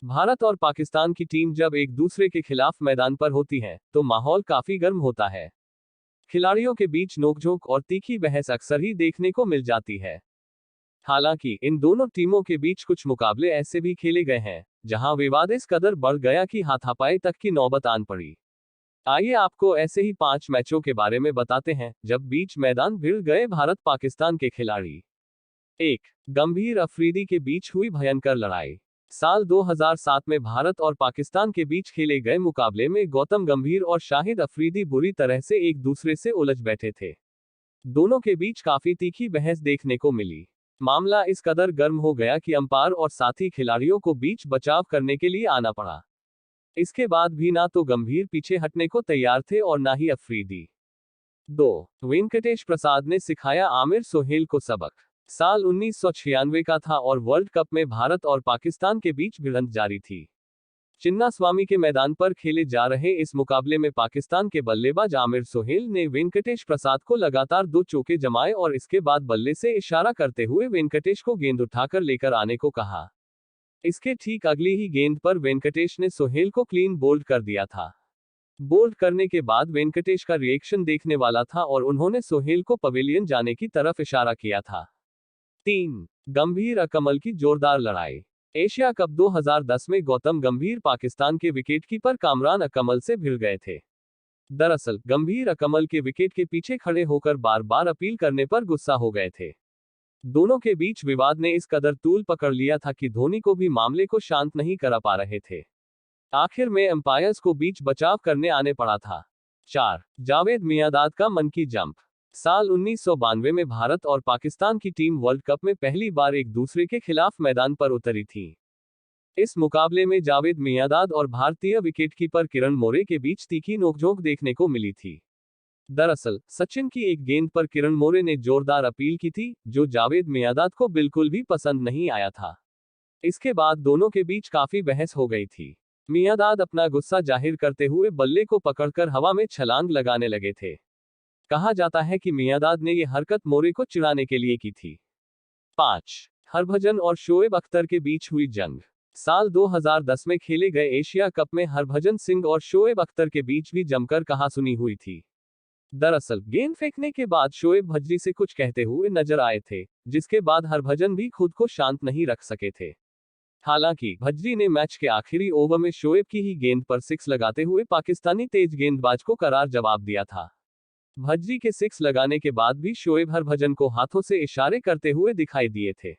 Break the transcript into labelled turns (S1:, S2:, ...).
S1: भारत और पाकिस्तान की टीम जब एक दूसरे के खिलाफ मैदान पर होती है तो माहौल काफी गर्म होता है। खिलाड़ियों के बीच नोकझोंक और तीखी बहस अक्सर ही देखने को मिल जाती है। हालांकि इन दोनों टीमों के बीच कुछ मुकाबले ऐसे भी खेले गए हैं जहां विवाद इस कदर बढ़ गया कि हाथापाई तक की नौबत आन पड़ी। आइए आपको ऐसे ही 5 मैचों के बारे में बताते हैं जब बीच मैदान भिड़ गए भारत पाकिस्तान के खिलाड़ी। 1. गंभीर अफरीदी के बीच हुई भयंकर लड़ाई। साल 2007 में भारत और पाकिस्तान के बीच खेले गए मुकाबले में गौतम गंभीर और शाहिद अफरीदी बुरी तरह से एक दूसरे से उलझ बैठे थे। दोनों के बीच काफी तीखी बहस देखने को मिली। मामला इस कदर गर्म हो गया कि अंपायर और साथी खिलाड़ियों को बीच बचाव करने के लिए आना पड़ा। इसके बाद भी ना तो गंभीर पीछे हटने को तैयार थे और ना ही अफरीदी। 2. वेंकटेश प्रसाद ने सिखाया आमिर सोहेल को सबक। साल 1996 का था और वर्ल्ड कप में भारत और पाकिस्तान के बीच भिड़ंत जारी थी। चिन्नास्वामी के मैदान पर खेले जा रहे इस मुकाबले में पाकिस्तान के बल्लेबाज आमिर सोहेल ने वेंकटेश प्रसाद को लगातार 2 चौके जमाए और इसके बाद बल्ले से इशारा करते हुए वेंकटेश को गेंद उठाकर लेकर आने को कहा। इसके ठीक अगली ही गेंद पर वेंकटेश ने सोहेल को क्लीन बोल्ड कर दिया था। बोल्ड करने के बाद वेंकटेश का रिएक्शन देखने वाला था और उन्होंने सोहेल को पवेलियन जाने की तरफ इशारा किया था। 3. गंभीर अकमल की जोरदार लड़ाई। एशिया कप 2010 में गौतम गंभीर पाकिस्तान के विकेटकीपर कामरान अकमल से भिड़ गए थे। दरअसल गंभीर अकमल के विकेट के पीछे खड़े होकर बार बार अपील करने पर गुस्सा हो गए थे। दोनों के बीच विवाद ने इस कदर तूल पकड़ लिया था कि धोनी को भी मामले को शांत नहीं करा पा रहे थे। आखिर में अंपायर्स को बीच बचाव करने आने पड़ा था। 4. जावेद मियांदाद का मन की जंप। साल 1992 में भारत और पाकिस्तान की टीम वर्ल्ड कप में पहली बार एक दूसरे के खिलाफ मैदान पर उतरी थी। इस मुकाबले में जावेद मियांदाद और भारतीय विकेटकीपर किरण मोरे के बीच तीखी नोकझोंक देखने को मिली थी। दरअसल सचिन की एक गेंद पर किरण मोरे ने जोरदार अपील की थी जो जावेद मियांदाद को बिल्कुल भी पसंद नहीं आया था। इसके बाद दोनों के बीच काफी बहस हो गई थी। मियांदाद अपना गुस्सा जाहिर करते हुए बल्ले को पकड़कर हवा में छलांग लगाने लगे थे। कहा जाता है कि मियांदाद ने यह हरकत मोरे को चिढ़ाने के लिए की थी। 5. हरभजन और शोएब अख्तर के बीच हुई जंग। साल 2010 में खेले गए एशिया कप में हरभजन सिंह और शोएब अख्तर के बीच भी जमकर कहासुनी हुई थी। दरअसल गेंद फेंकने के बाद शोएब भज्जी से कुछ कहते हुए नजर आए थे, जिसके बाद हरभजन भी खुद को शांत नहीं रख सके थे। हालांकि भज्जी ने मैच के आखिरी ओवर में शोएब की ही गेंद पर 6 लगाते हुए पाकिस्तानी तेज गेंदबाज को करार जवाब दिया था। भज्जी के 6 लगाने के बाद भी शोएब हरभजन को हाथों से इशारे करते हुए दिखाई दिए थे।